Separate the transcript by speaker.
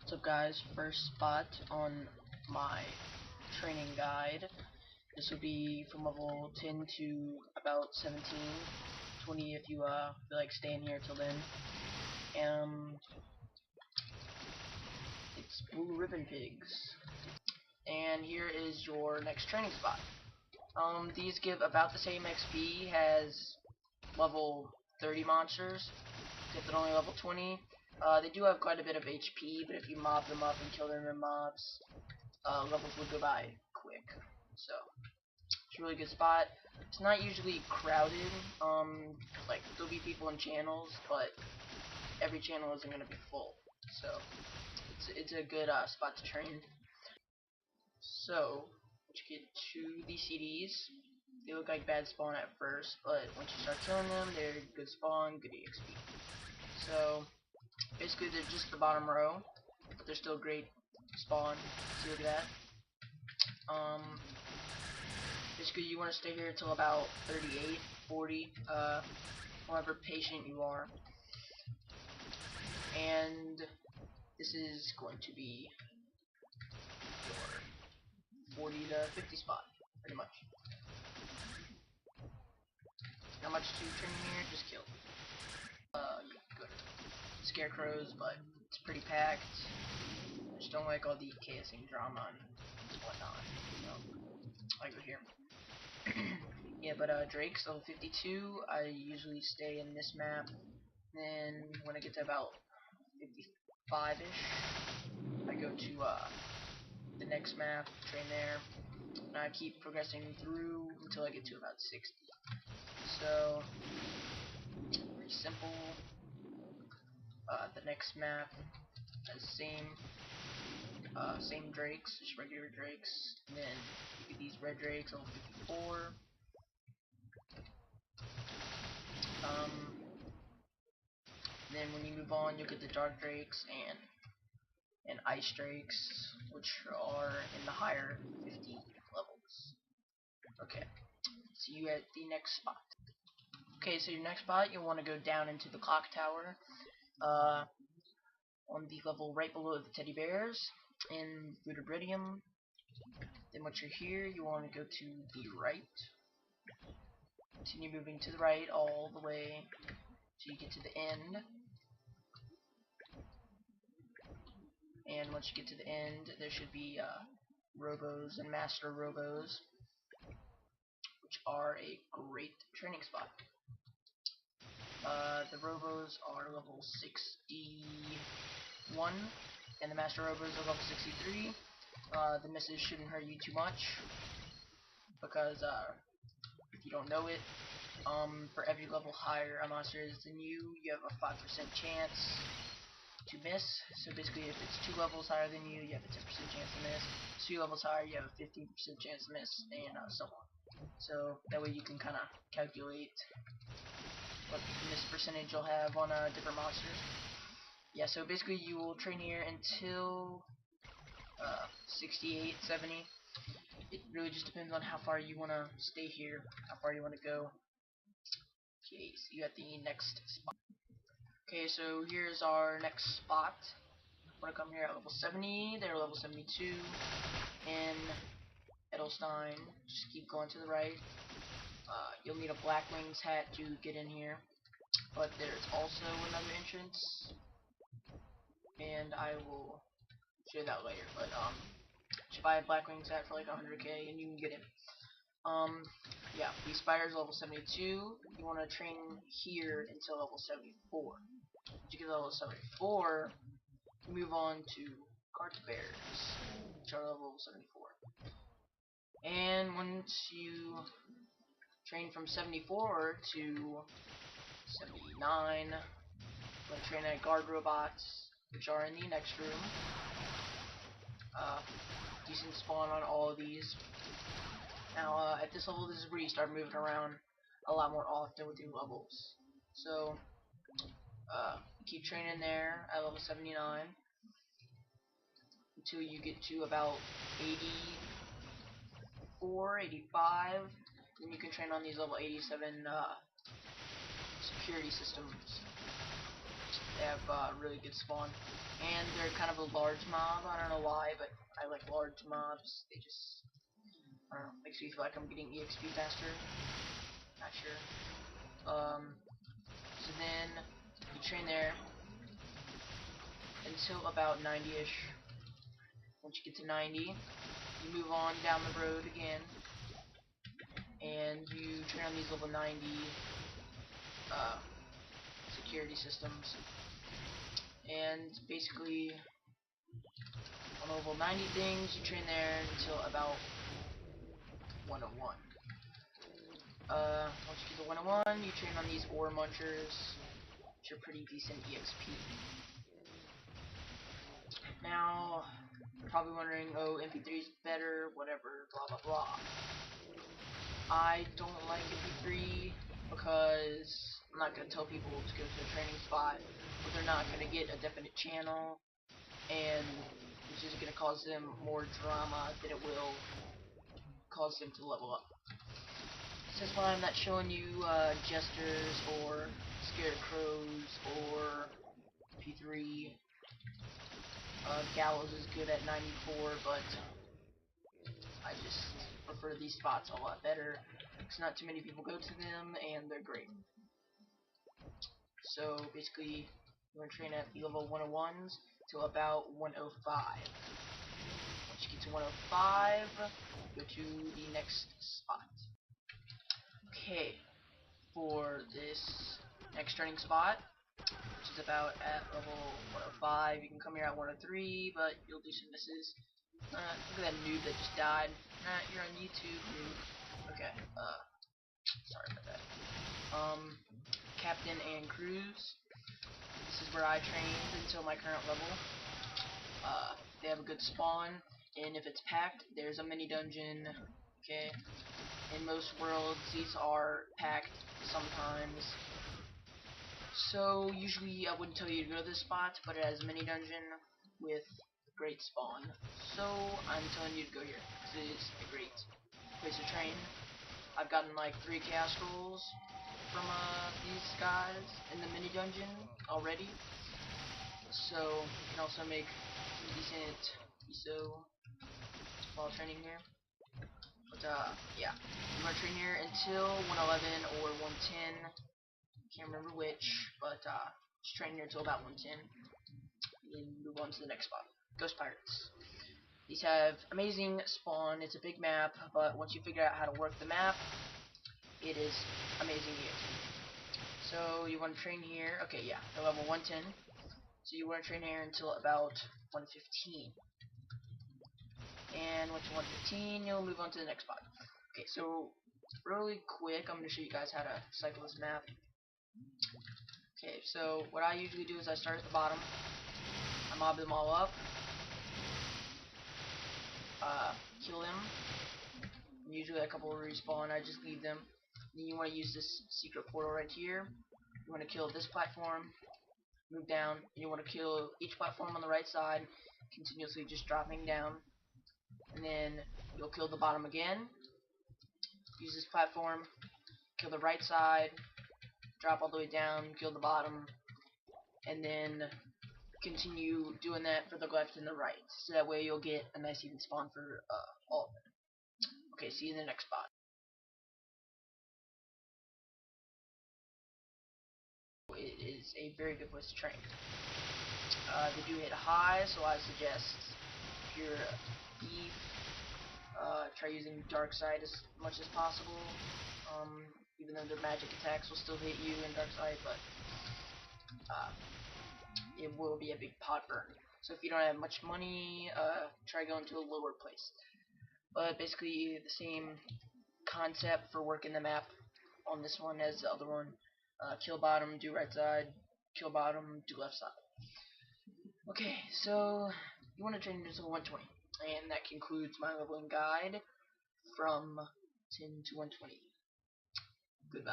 Speaker 1: What's up guys, first spot on my training guide. This will be from level 10 to about 17, 20 if you feel like staying here till then. It's Blue Ribbon Pigs. And here is your next training spot. These give about the same XP as level 30 monsters, except they're only level 20. They do have quite a bit of HP, but if you mob them up and kill them in mobs, levels will go by quick. So it's a really good spot. It's not usually crowded. Like there'll be people in channels, but every channel isn't gonna be full. So it's a good spot to train. So once you get to these CDs, they look like bad spawn at first, but once you start killing them, they're good spawn, good EXP. So basically they're just the bottom row, but they're still great spawn. See, look at that. Basically you want to stay here until about 38, 40, however patient you are. And this is going to be your 40 to 50 spot, pretty much. Not much to training here, just kill. Yeah, good. Scarecrows, but it's pretty packed. I just don't like all the KSing drama and whatnot, so I go here. Yeah, but Drake's level 52, I usually stay in this map. Then when I get to about 55-ish, I go to the next map, train there, and I keep progressing through until I get to about 60. So, pretty simple. The next map has same Drakes, just regular Drakes, and then you get these red Drakes, level 54. Then when you move on, you'll get the Dark Drakes and Ice Drakes, which are in the higher 50 levels. Okay, see you at the next spot. Okay, so your next spot, you'll want to go down into the clock tower, on the level right below the teddy bears in Ludiburidium. Then once you're here, you want to go to the right. Continue moving to the right all the way till you get to the end. And once you get to the end, there should be Robos and Master Robos, which are a great training spot. The Robos are level 61, and the Master Robos are level 63. The misses shouldn't hurt you too much, because if you don't know it, for every level higher a monster is than you, you have a 5% chance to miss. So basically, if it's 2 levels higher than you, you have a 10% chance to miss. 3 levels higher, you have a 15% chance to miss, and so on. So that way you can kind of calculate what miss percentage you'll have on different monsters. Yeah, so basically you will train here until 68, 70. It really just depends on how far you want to stay here, how far you want to go. Okay, so you at the next spot. Okay, so here's our next spot. Want to come here at level 70, they're level 72, in Edelstein. Just keep going to the right. You'll need a Black Wings hat to get in here, but there's also another entrance, and I will show you that later. But just buy a Black Wings hat for like 100k, and you can get in. Yeah, the Spider's level 72. You want to train here until level 74. Once you get to level 74, you move on to Cart Bears, which are level 74. And once you train from 74 to 79, you'll train at Guard Robots, which are in the next room. Decent spawn on all of these. Now, at this level, this is where you start moving around a lot more often with your levels. So, keep training there at level 79 until you get to about 84, 85. Then you can train on these level 87 security systems. They have really good spawn, and they're kind of a large mob. I don't know why, but I like large mobs. They just, I don't know, makes me feel like I'm getting EXP faster. Not sure. So then you train there until about 90-ish. Once you get to 90, you move on down the road again, and you train on these level 90 security systems. And basically, on level 90 things, you train there until about 101. Once you get to 101, you train on these ore munchers, which are pretty decent EXP. Now, you're probably wondering, oh, MP3 is better, whatever, blah blah blah. I don't like MP3 because I'm not going to tell people to go to a training spot, but they're not going to get a definite channel, and it's just going to cause them more drama than it will cause them to level up. So that's why I'm not showing you Jesters or Scarecrows or MP3. Gallows is good at 94, but I just prefer these spots a lot better because not too many people go to them and they're great. So basically, you want to train at the level 101s to about 105. Once you get to 105, go to the next spot. Okay, for this next training spot, which is about at level 105, you can come here at 103, but you'll do some misses. Look at that noob that just died. You're on YouTube, noob. Okay, sorry about that. Captain and Cruz. This is where I trained until my current level. They have a good spawn, and if it's packed, there's a mini dungeon. Okay, in most worlds, these are packed sometimes. So usually I wouldn't tell you to go to this spot, but it has a mini dungeon with great spawn. So I'm telling you to go here because it is a great place to train. I've gotten like 3 chaos rolls from these guys in the mini dungeon already. So you can also make decent ESO while training here. But yeah, you want to train here until 111 or 110. Can't remember which, but just train here until about 110. Then move on to the next spot. Ghost Pirates. These have amazing spawn. It's a big map, but once you figure out how to work the map, it is amazing EXP. So you want to train here. Okay, yeah, they're level 110. So you want to train here until about 115. And once you're 115, you'll move on to the next spot. Okay, so really quick, I'm going to show you guys how to cycle this map. Okay, so what I usually do is I start at the bottom. I mob them all up. Kill them. Usually a couple will respawn, I just leave them. Then you want to use this secret portal right here. You want to kill this platform, move down, and you want to kill each platform on the right side, continuously just dropping down. And then you'll kill the bottom again. Use this platform, kill the right side, drop all the way down, kill the bottom, and then continue doing that for the left and the right. So that way you'll get a nice even spawn for all of them. Okay, see you in the next spot. It is a very good place to train. They do hit high, so I suggest if you're beef, try using Dark Side as much as possible. Even though their magic attacks will still hit you in Dark Side, but it will be a big pot burn. So if you don't have much money, try going to a lower place. But basically the same concept for working the map on this one as the other one. Kill bottom, do right side, kill bottom, do left side. Okay, so you want to train until 120, and that concludes my leveling guide from 10 to 120. Goodbye.